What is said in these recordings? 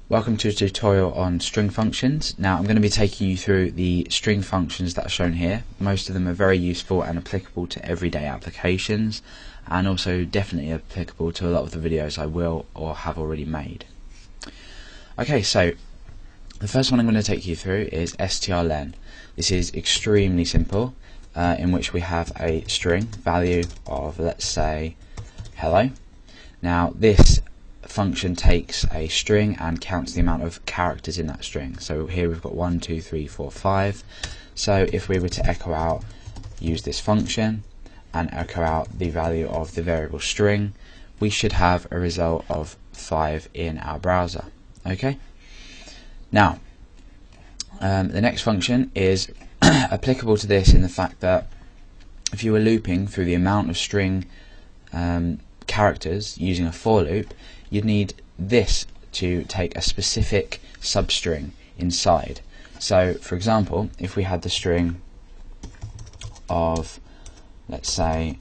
Welcome to a tutorial on string functions. Now I'm going to be taking you through the string functions that are shown here. Most of them are very useful and applicable to everyday applications, and also definitely applicable to a lot of the videos I will or have already made. Okay, so the first one I'm going to take you through is strlen. This is extremely simple, in which we have a string value of, let's say, hello. Now this function takes a string and counts the amount of characters in that string. So here we've got 1, 2, 3, 4, 5. So if we were to echo out, use this function and echo out the value of the variable string, we should have a result of 5 in our browser. Okay. Now the next function is applicable to this in the fact that if you were looping through the amount of string characters using a for loop, you'd need this to take a specific substring inside. So for example, if we had the string of, let's say,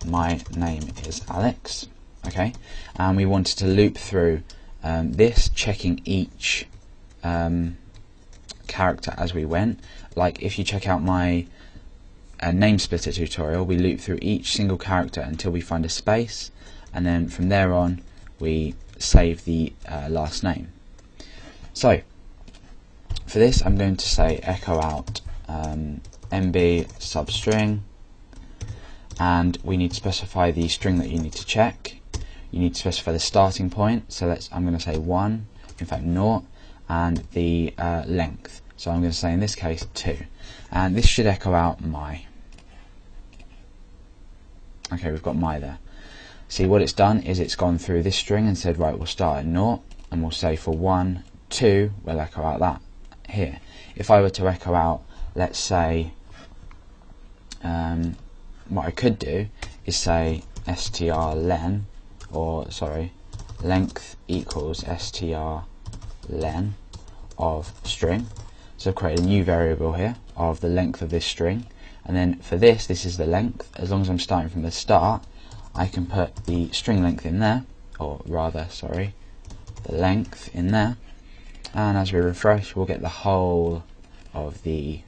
my name is Alex, okay, and we wanted to loop through this, checking each character as we went. Like if you check out my name splitter tutorial, we loop through each single character until we find a space, and then from there on we save the last name. So for this I'm going to say echo out mb substring, and we need to specify the string that you need to check. You need to specify the starting point, so I'm going to say 1, in fact 0, and the length, so I'm going to say in this case 2, and this should echo out my. Okay, we've got my there. See, what it's done is it's gone through this string and said, right, we'll start at 0, and we'll say for 1, 2, we'll echo out that here. If I were to echo out, let's say, what I could do is say strlen, or sorry, length equals strlen of string. So I've created a new variable here of the length of this string, and then for this is the length. As long as I'm starting from the start, I can put the string length in there, or rather, sorry, the length in there, and as we refresh, we'll get the whole of the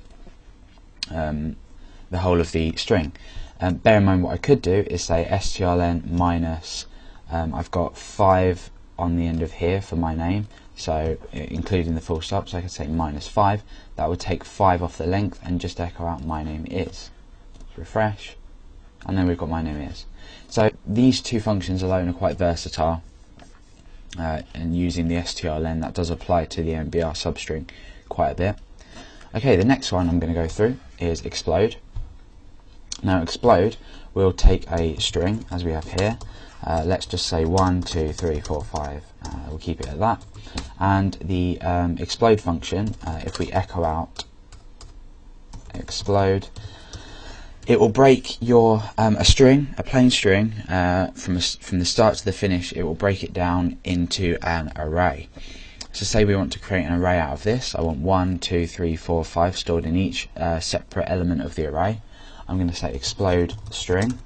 string. Bear in mind, what I could do is say strlen minus. I've got 5 on the end of here for my name, so including the full stop. So I could say minus 5. That would take 5 off the length and just echo out my name is. Refresh, and then we've got my name is. So these two functions alone are quite versatile, and using the strlen, that does apply to the MBR substring quite a bit. Okay, the next one I'm going to go through is explode. Now explode will take a string as we have here. Let's just say 1, 2, 3, 4, 5. We'll keep it at that. And the explode function, if we echo out explode, it will break your a string, a plain string, from the start to the finish. It will break it down into an array. So say we want to create an array out of this. I want 1, 2, 3, 4, 5 stored in each separate element of the array. I'm going to say explode string.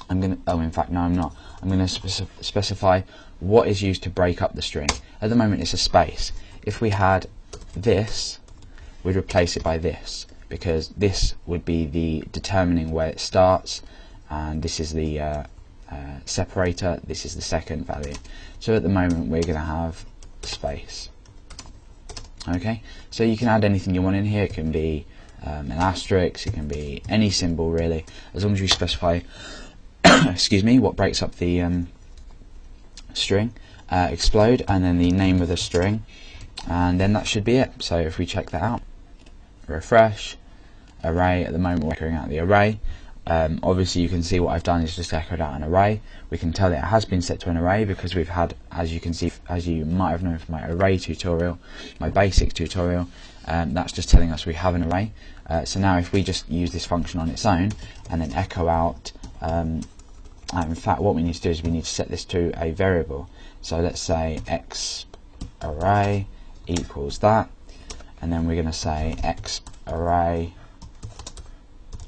I'm going to, oh, in fact, no, I'm not. I'm going to specify what is used to break up the string. At the moment, it's a space. If we had this, we'd replace it by this, because this would be the determining where it starts, and this is the separator, this is the second value. So at the moment we're going to have space. Okay, so you can add anything you want in here. It can be an asterisk, it can be any symbol really, as long as you specify excuse me, what breaks up the string, explode, and then the name of the string, and then that should be it. So if we check that out, refresh, array, at the moment we're echoing out the array. Obviously you can see what I've done is just echoed out an array. We can tell that it has been set to an array because we've had, as you can see, as you might have known from my array tutorial, my basic tutorial, that's just telling us we have an array. So now if we just use this function on its own and then echo out, in fact what we need to do is we need to set this to a variable. So let's say x array equals that, and then we're going to say x array,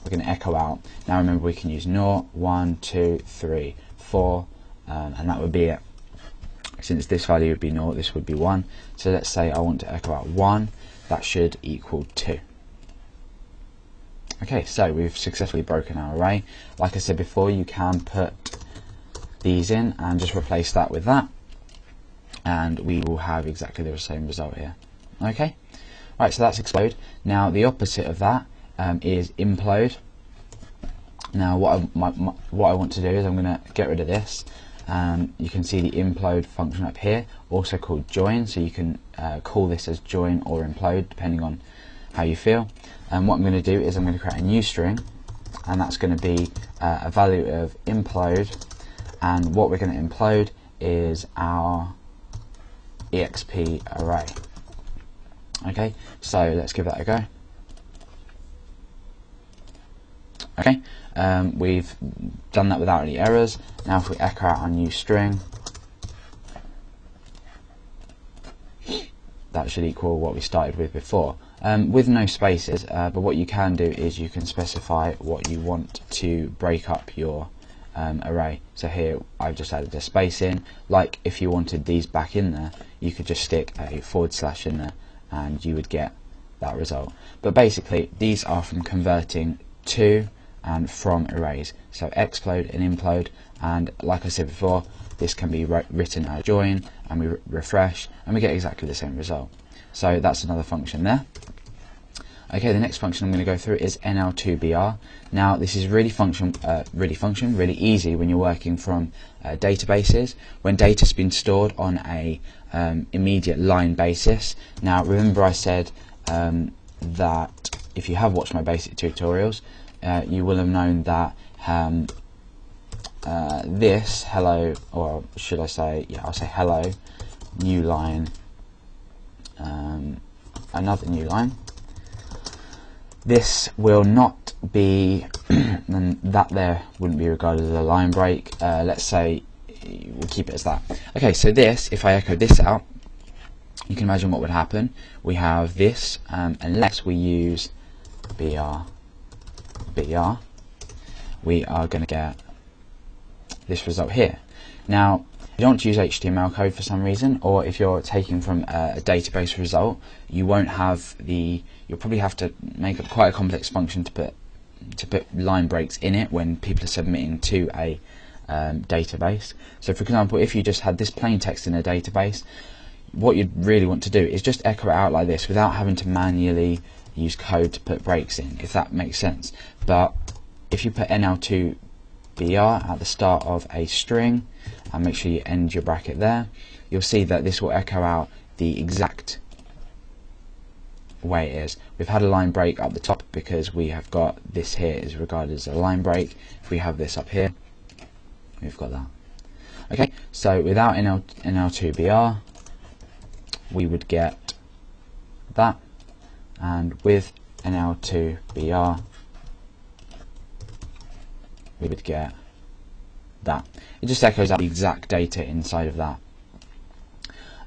we're going to echo out. Now remember, we can use 0, 1, 2, 3, 4, and that would be it. since this value would be 0, this would be 1. So let's say I want to echo out 1, that should equal 2. Okay, so we've successfully broken our array. Like I said before, you can put these in and just replace that with that, and we will have exactly the same result here. Okay, right, so that's explode. Now the opposite of that is implode. Now what I want to do is I'm going to get rid of this. You can see the implode function up here, also called join, so you can call this as join or implode depending on how you feel. And what I'm going to do is I'm going to create a new string, and that's going to be a value of implode, and what we're going to implode is our exp array. Okay, so let's give that a go. Okay, we've done that without any errors. Now if we echo out our new string, that should equal what we started with before, with no spaces, but what you can do is you can specify what you want to break up your array. So here I've just added a space in. Like if you wanted these back in there, you could just stick a / in there and you would get that result. But basically these are from converting to and from arrays, so explode and implode, and like I said before, this can be written as join, and we refresh and we get exactly the same result. So that's another function there. Okay, the next function I'm going to go through is NL2BR. Now this is really easy when you're working from databases, when data's been stored on a immediate line basis. Now remember I said that if you have watched my basic tutorials, you will have known that this hello, or should I say, yeah, I'll say hello, new line, another new line. This will not be, and that there wouldn't be regarded as a line break. Let's say we'll keep it as that. Okay, so this, if I echo this out, you can imagine what would happen. We have this, unless we use BR, we are going to get this result here. Now, if you don't want to use HTML code for some reason, or if you're taking from a database result, you won't have the. You'll probably have to make up quite a complex function to put line breaks in it when people are submitting to a database. So, for example, if you just had this plain text in a database, what you'd really want to do is just echo it out like this without having to manually use code to put breaks in, if that makes sense. But if you put NL2BR at the start of a string, and make sure you end your bracket there, you'll see that this will echo out the exact way it is. We've had a line break up the top because we have got this here is regarded as a line break. If we have this up here, we've got that. Okay, so without NL2BR, we would get that, and with NL2BR, we would get that. It just echoes out the exact data inside of that.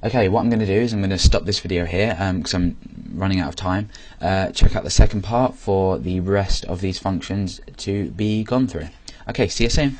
Okay, what I'm going to do is I'm going to stop this video here because I'm running out of time. Check out the second part for the rest of these functions to be gone through. Okay, see you soon.